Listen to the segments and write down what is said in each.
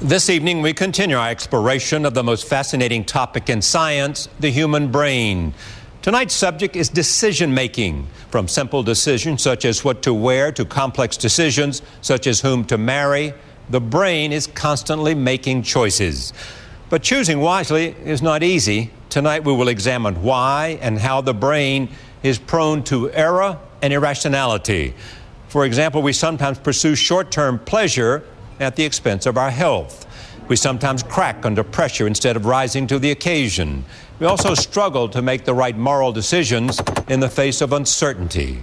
This evening, we continue our exploration of the most fascinating topic in science, the human brain. Tonight's subject is decision-making. From simple decisions such as what to wear to complex decisions such as whom to marry, the brain is constantly making choices. But choosing wisely is not easy. Tonight, we will examine why and how the brain is prone to error and irrationality. For example, we sometimes pursue short-term pleasure at the expense of our health. We sometimes crack under pressure instead of rising to the occasion. We also struggle to make the right moral decisions in the face of uncertainty.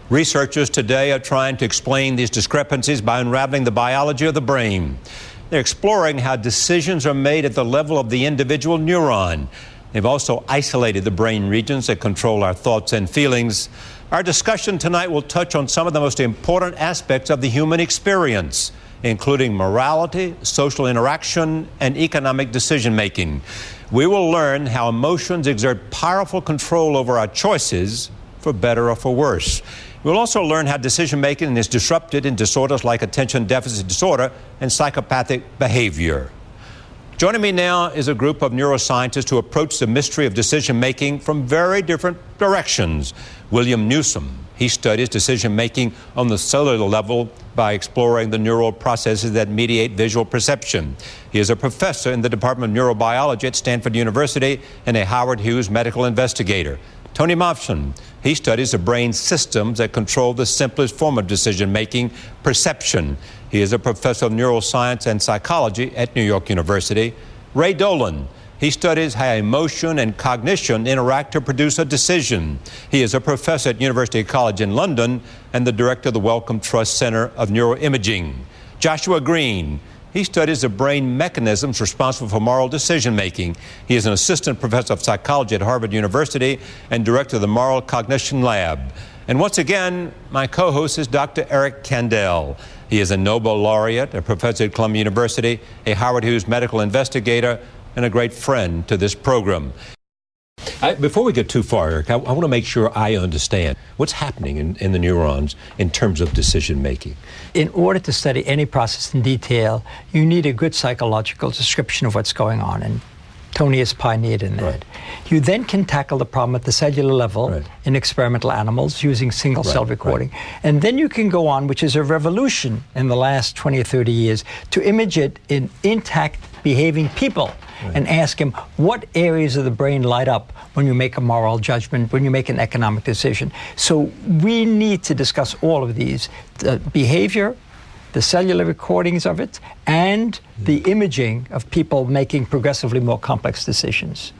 Researchers today are trying to explain these discrepancies by unraveling the biology of the brain. They're exploring how decisions are made at the level of the individual neuron. They've also isolated the brain regions that control our thoughts and feelings. Our discussion tonight will touch on some of the most important aspects of the human experience, including morality, social interaction, and economic decision-making. We will learn how emotions exert powerful control over our choices, for better or for worse. We'll also learn how decision-making is disrupted in disorders like attention deficit disorder and psychopathic behavior. Joining me now is a group of neuroscientists who approach the mystery of decision-making from very different directions. William Newsome. He studies decision-making on the cellular level by exploring the neural processes that mediate visual perception. He is a professor in the Department of Neurobiology at Stanford University and a Howard Hughes medical investigator. Tony Movshon. He studies the brain systems that control the simplest form of decision-making, perception. He is a professor of neuroscience and psychology at New York University. Ray Dolan. He studies how emotion and cognition interact to produce a decision. He is a professor at University College in London and the director of the Wellcome Trust Center of Neuroimaging. Joshua Greene. He studies the brain mechanisms responsible for moral decision-making. He is an assistant professor of psychology at Harvard University and director of the Moral Cognition Lab. And once again, my co-host is Dr. Eric Kandel. He is a Nobel laureate, a professor at Columbia University, a Howard Hughes medical investigator, and a great friend to this program. Before we get too far, Eric, I want to make sure I understand what's happening in the neurons in terms of decision-making. In order to study any process in detail, you need a good psychological description of what's going on, and Tony has pioneered in that. Right. You then can tackle the problem at the cellular level in experimental animals using single-cell recording. And then you can go on, which is a revolution in the last 20 or 30 years, to image it in intact behaving people and ask him what areas of the brain light up when you make a moral judgment, when you make an economic decision. So we need to discuss all of these, the behavior, the cellular recordings of it, and the imaging of people making progressively more complex decisions.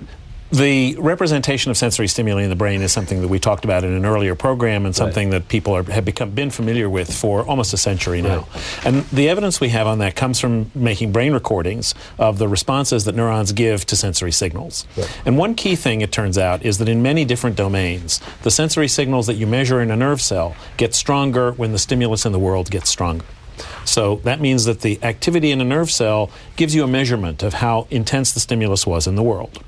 The representation of sensory stimuli in the brain is something that we talked about in an earlier program and something that people have been familiar with for almost a century now. And the evidence we have on that comes from making brain recordings of the responses that neurons give to sensory signals. And one key thing, it turns out, is that in many different domains, the sensory signals that you measure in a nerve cell get stronger when the stimulus in the world gets stronger. So that means that the activity in a nerve cell gives you a measurement of how intense the stimulus was in the world.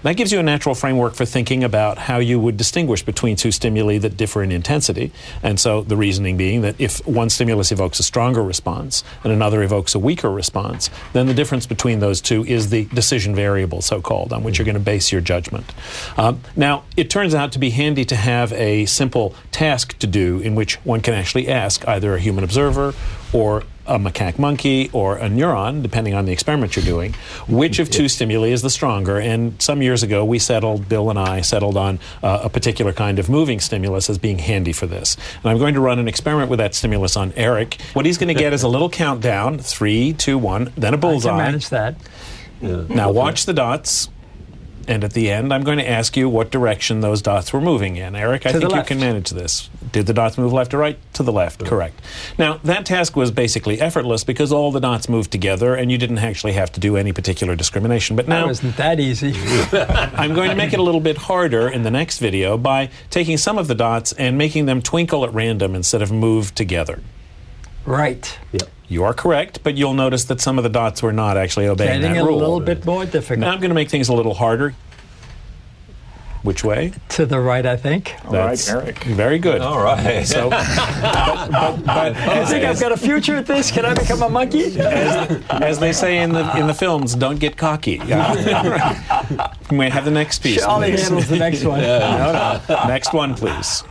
That gives you a natural framework for thinking about how you would distinguish between two stimuli that differ in intensity. And so the reasoning being that if one stimulus evokes a stronger response and another evokes a weaker response, then the difference between those two is the decision variable, so-called, on which you're going to base your judgment. Now, it turns out to be handy to have a simple task to do in which one can actually ask either a human observer or a macaque monkey or a neuron, depending on the experiment you're doing, which of two stimuli is the stronger. And some years ago, Bill and I settled on a particular kind of moving stimulus as being handy for this. And I'm going to run an experiment with that stimulus on Eric. What he's going to get is a little countdown, 3, 2, 1, then a bullseye. I can manage that. Now watch the dots. And at the end, I'm going to ask you what direction those dots were moving in. Eric, I think you can manage this. Did the dots move left or right? To the left, correct. Now, that task was basically effortless because all the dots moved together and you didn't actually have to do any particular discrimination. But now, that wasn't that easy. I'm going to make it a little bit harder in the next video by taking some of the dots and making them twinkle at random instead of move together. Right. Yep. You are correct, but you'll notice that some of the dots were not actually obeying that rule. Getting a little bit more difficult. Now I'm going to make things a little harder. Which way? To the right, I think. All right, Eric. Very good. All right. So, but I think I've got a future at this. Can I become a monkey? as they say in the films, don't get cocky. May I have the next piece, Charlie please? handles the next one. No. Next one, please.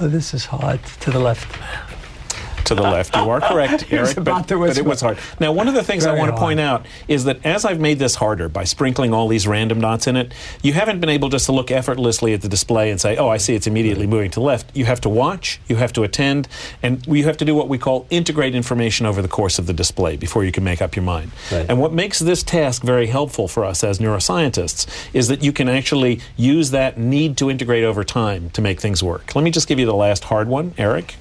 Oh, this is hard. To the left. To the left. You are correct, Eric, but it was hard. Now, one of the things I want to point out is that as I've made this harder by sprinkling all these random dots in it, you haven't been able just to look effortlessly at the display and say, oh, I see it's immediately moving to the left. You have to watch, you have to attend, and you have to do what we call integrate information over the course of the display before you can make up your mind. Right. And what makes this task very helpful for us as neuroscientists is that you can actually use that need to integrate over time to make things work. Let me just give you the last hard one, Eric.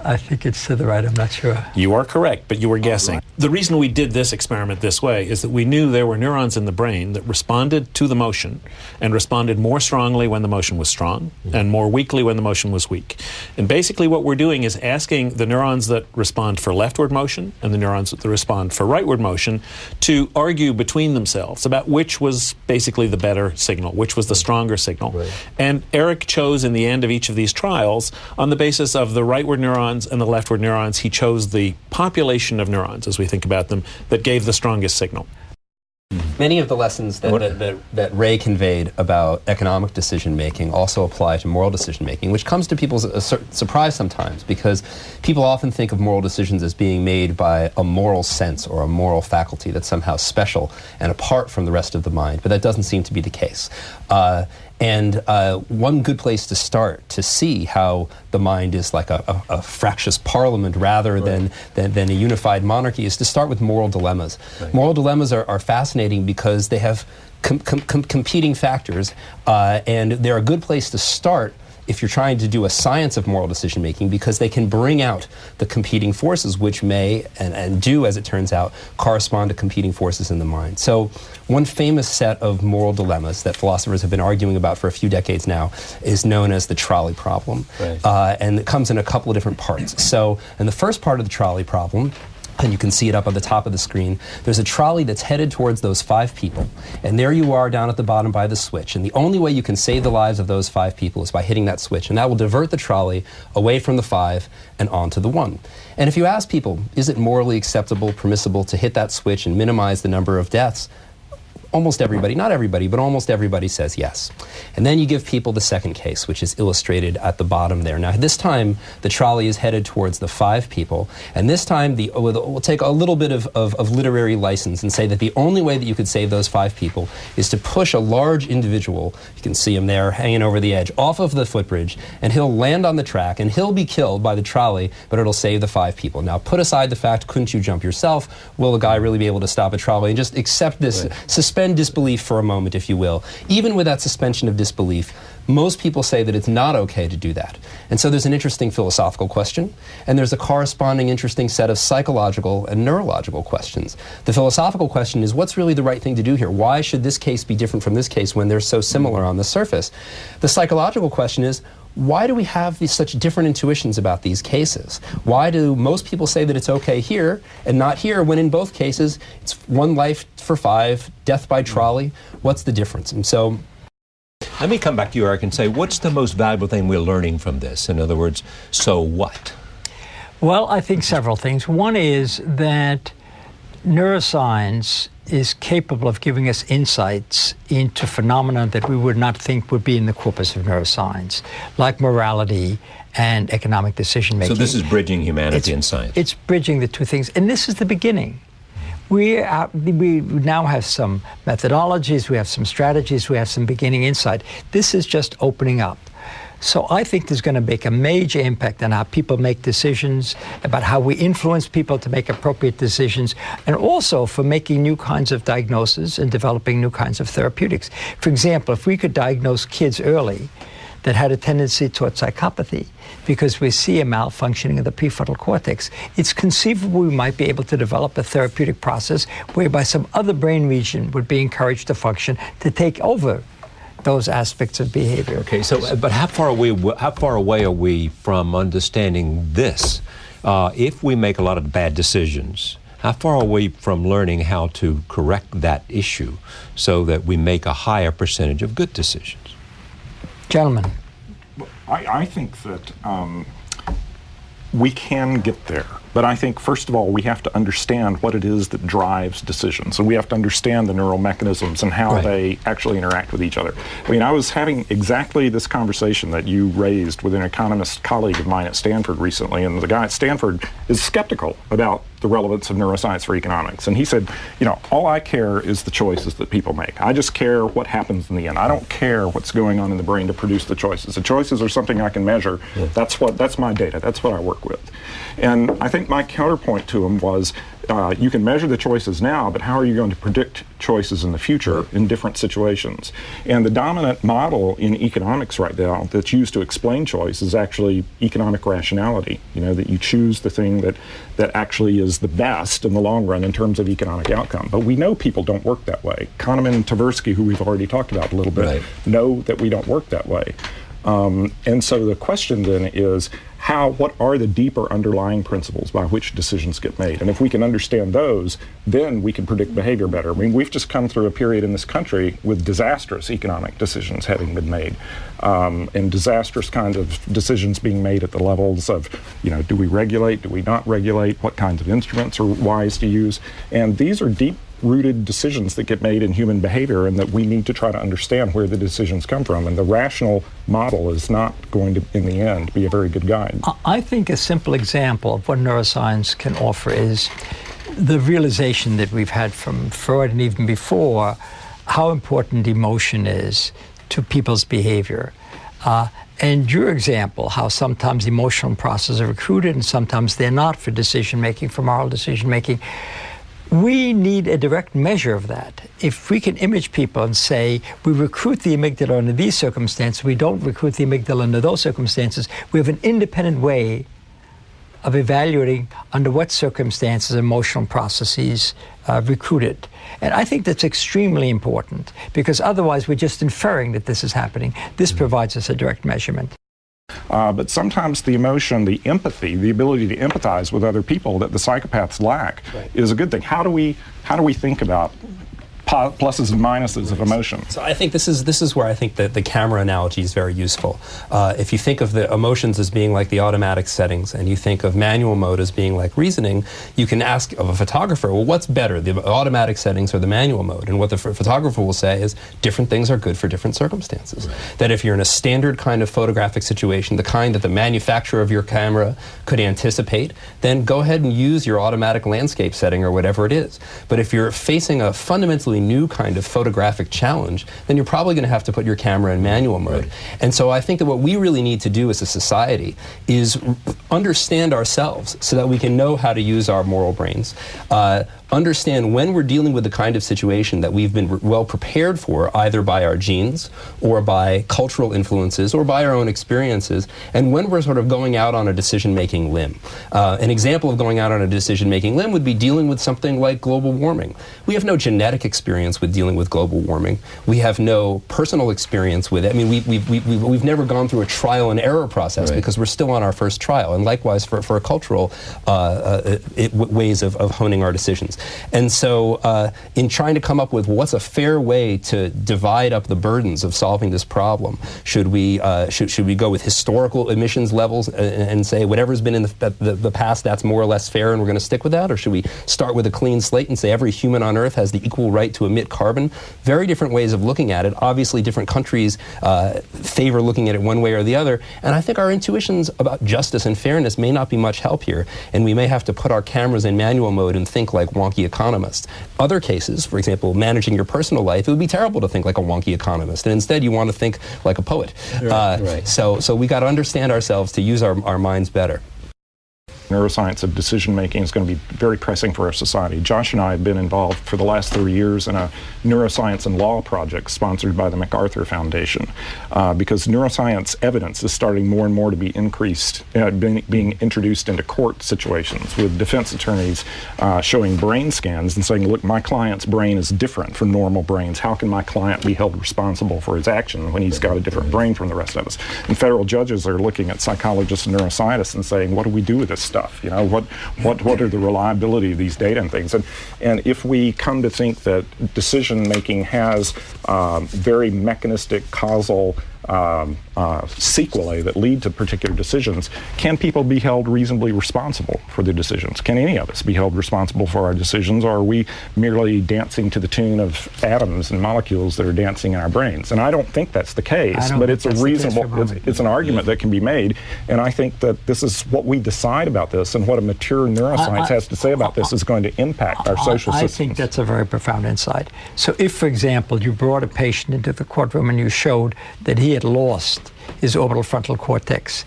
I think it's to the right. I'm not sure. You are correct, but you were guessing. Right. The reason we did this experiment this way is that we knew there were neurons in the brain that responded to the motion and responded more strongly when the motion was strong and more weakly when the motion was weak. And basically what we're doing is asking the neurons that respond for leftward motion and the neurons that respond for rightward motion to argue between themselves about which was basically the better signal, which was the stronger signal. Right. And Eric chose in the end of each of these trials, on the basis of the rightward neurons and the leftward neurons, he chose the population of neurons, as we think about them, that gave the strongest signal. Many of the lessons that Ray conveyed about economic decision-making also apply to moral decision-making, which comes to people's surprise sometimes, because people often think of moral decisions as being made by a moral sense or a moral faculty that's somehow special and apart from the rest of the mind, but that doesn't seem to be the case. And one good place to start to see how the mind is like a fractious parliament rather than a unified monarchy is to start with moral dilemmas. Right. Moral dilemmas are fascinating because they have competing factors, and they're a good place to start if you're trying to do a science of moral decision-making, because they can bring out the competing forces which may, and do, as it turns out, correspond to competing forces in the mind. So one famous set of moral dilemmas that philosophers have been arguing about for a few decades now is known as the trolley problem. Right. And it comes in a couple of different parts. So in the first part of the trolley problem, and you can see it up on the top of the screen, there's a trolley that's headed towards those 5 people. And there you are down at the bottom by the switch. And the only way you can save the lives of those 5 people is by hitting that switch. And that will divert the trolley away from the 5 and onto the 1. And if you ask people, is it morally acceptable, permissible to hit that switch and minimize the number of deaths? Almost everybody, not everybody, but almost everybody says yes. And then you give people the second case, which is illustrated at the bottom there. Now, this time, the trolley is headed towards the 5 people, and this time we'll take a little bit of literary license and say that the only way that you could save those 5 people is to push a large individual, you can see him there hanging over the edge, off of the footbridge, and he'll land on the track, and he'll be killed by the trolley, but it'll save the 5 people. Now, put aside the fact, couldn't you jump yourself? Will a guy really be able to stop a trolley? And just accept this, suspend disbelief for a moment, if you will. Even with that suspension of disbelief, most people say that it's not okay to do that. And so there's an interesting philosophical question, and there's a corresponding interesting set of psychological and neurological questions. The philosophical question is, what's really the right thing to do here? Why should this case be different from this case when they're so similar on the surface? The psychological question is, why do we have these such different intuitions about these cases? Why do most people say that it's okay here and not here, when in both cases it's 1 life for 5, death by trolley? What's the difference? And so, let me come back to you, Eric, and say, what's the most valuable thing we're learning from this? In other words, so what? Well, I think several things. One is that neuroscience is capable of giving us insights into phenomena that we would not think would be in the corpus of neuroscience, like morality and economic decision-making. So this is bridging humanity and science. It's bridging the two things, and this is the beginning. We now have some methodologies, we have some strategies, we have some beginning insight. This is just opening up. So I think there's going to make a major impact on how people make decisions, about how we influence people to make appropriate decisions, and also for making new kinds of diagnoses and developing new kinds of therapeutics. For example, if we could diagnose kids early that had a tendency toward psychopathy because we see a malfunctioning of the prefrontal cortex, it's conceivable we might be able to develop a therapeutic process whereby some other brain region would be encouraged to function to take over those aspects of behavior. Okay, so but how far away are we from understanding this? If we make a lot of bad decisions, How far are we from learning how to correct that issue so that we make a higher percentage of good decisions? Gentlemen. I think that we can get there. But I think, first of all, we have to understand what it is that drives decisions. So we have to understand the neural mechanisms and how they actually interact with each other. I mean, I was having exactly this conversation that you raised with an economist colleague of mine at Stanford recently, and the guy at Stanford is skeptical about the relevance of neuroscience for economics. And he said, you know, all I care is the choices that people make. I just care what happens in the end. I don't care what's going on in the brain to produce the choices. The choices are something I can measure. That's my data. That's what I work with. And I think my counterpoint to him was, you can measure the choices now, but how are you going to predict choices in the future in different situations? And the dominant model in economics right now that's used to explain choice is actually economic rationality. You know, that you choose the thing that actually is the best in the long run in terms of economic outcome. But we know people don't work that way. Kahneman and Tversky, who we've already talked about a little bit, know that we don't work that way. And so the question then is, what are the deeper underlying principles by which decisions get made? And if we can understand those, then we can predict behavior better. I mean, we've just come through a period in this country with disastrous economic decisions having been made, and disastrous kinds of decisions being made at the levels of, you know, do we regulate, do we not regulate, what kinds of instruments are wise to use? And these are deep-rooted decisions that get made in human behavior, and that we need to try to understand where the decisions come from. And the rational model is not going to, in the end, be a very good guide. I think a simple example of what neuroscience can offer is the realization that we've had from Freud and even before, how important emotion is to people's behavior. And your example, how sometimes emotional processes are recruited and sometimes they're not for decision-making, for moral decision-making. We need a direct measure of that. If we can image people and say, we recruit the amygdala under these circumstances, we don't recruit the amygdala under those circumstances, we have an independent way of evaluating under what circumstances emotional processes recruited. And I think that's extremely important, because otherwise we're just inferring that this is happening. This provides us a direct measurement. But sometimes the emotion, the empathy, the ability to empathize with other people that the psychopaths lack is a good thing. How do we think about pluses and minuses of emotion? So I think this is where I think that the camera analogy is very useful. If you think of the emotions as being like the automatic settings, and you think of manual mode as being like reasoning, you can ask of a photographer, well, what's better, the automatic settings or the manual mode? And what the photographer will say is different things are good for different circumstances. That if you're in a standard kind of photographic situation, the kind that the manufacturer of your camera could anticipate, then go ahead and use your automatic landscape setting or whatever it is. But if you're facing a fundamentally new kind of photographic challenge, then you're probably going to have to put your camera in manual mode. And so I think that what we really need to do as a society is understand ourselves so that we can know how to use our moral brains. Understand when we're dealing with the kind of situation that we've been well prepared for, either by our genes or by cultural influences or by our own experiences, and when we're sort of going out on a decision-making limb. An example of going out on a decision-making limb would be dealing with something like global warming. We have no genetic experience with dealing with global warming. We have no personal experience with it. I mean, we've never gone through a trial and error process because we're still on our first trial, and likewise for cultural ways of honing our decisions. And so in trying to come up with what's a fair way to divide up the burdens of solving this problem, should we go with historical emissions levels and say whatever's been in the past, that's more or less fair and we're going to stick with that? Or should we start with a clean slate and say every human on Earth has the equal right to emit carbon? Very different ways of looking at it. Obviously different countries favor looking at it one way or the other, and I think our intuitions about justice and fairness may not be much help here, and we may have to put our cameras in manual mode and think like wonky economists. Other cases, for example, managing your personal life, it would be terrible to think like a wonky economist, and instead you want to think like a poet. So we got to understand ourselves to use our minds better. Neuroscience of decision-making is going to be very pressing for our society. Josh and I have been involved for the last 3 years in a neuroscience and law project sponsored by the MacArthur Foundation, because neuroscience evidence is starting more and more to be being introduced into court situations, with defense attorneys showing brain scans and saying, look, my client's brain is different from normal brains. How can my client be held responsible for his action when he's got a different brain from the rest of us? And federal judges are looking at psychologists and neuroscientists and saying, what do we do with this stuff? stuff? You know, what are the reliability of these data and things? And if we come to think that decision making has very mechanistic causal sequelae that lead to particular decisions, can people be held reasonably responsible for their decisions? Can any of us be held responsible for our decisions, or are we merely dancing to the tune of atoms and molecules that are dancing in our brains? And I don't think that's the case, but it's a reasonable, it's an argument that can be made, and I think that this is what we decide about this, and what a mature neuroscience has to say about this is going to impact our social systems. I think that's a very profound insight. So if, for example, you brought a patient into the courtroom and you showed that he had lost his orbital frontal cortex,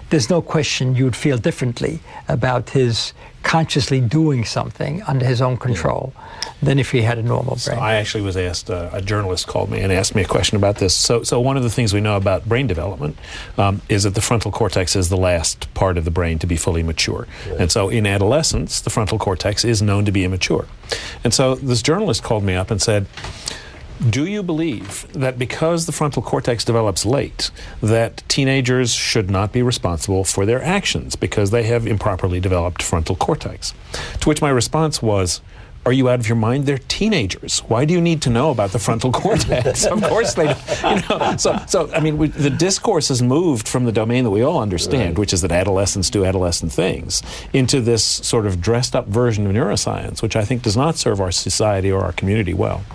there's no question you'd feel differently about his consciously doing something under his own control than if he had a normal brain. So I actually was asked, a journalist called me and asked me a question about this. So one of the things we know about brain development is that the frontal cortex is the last part of the brain to be fully mature. Right. And so in adolescence, the frontal cortex is known to be immature. And so this journalist called me up and said, do you believe that because the frontal cortex develops late, that teenagers should not be responsible for their actions because they have improperly developed frontal cortex? To which my response was, are you out of your mind? They're teenagers. Why do you need to know about the frontal cortex? Of course they don't. You know, so I mean, the discourse has moved from the domain that we all understand, which is that adolescents do adolescent things, into this sort of dressed up version of neuroscience, which I think does not serve our society or our community well.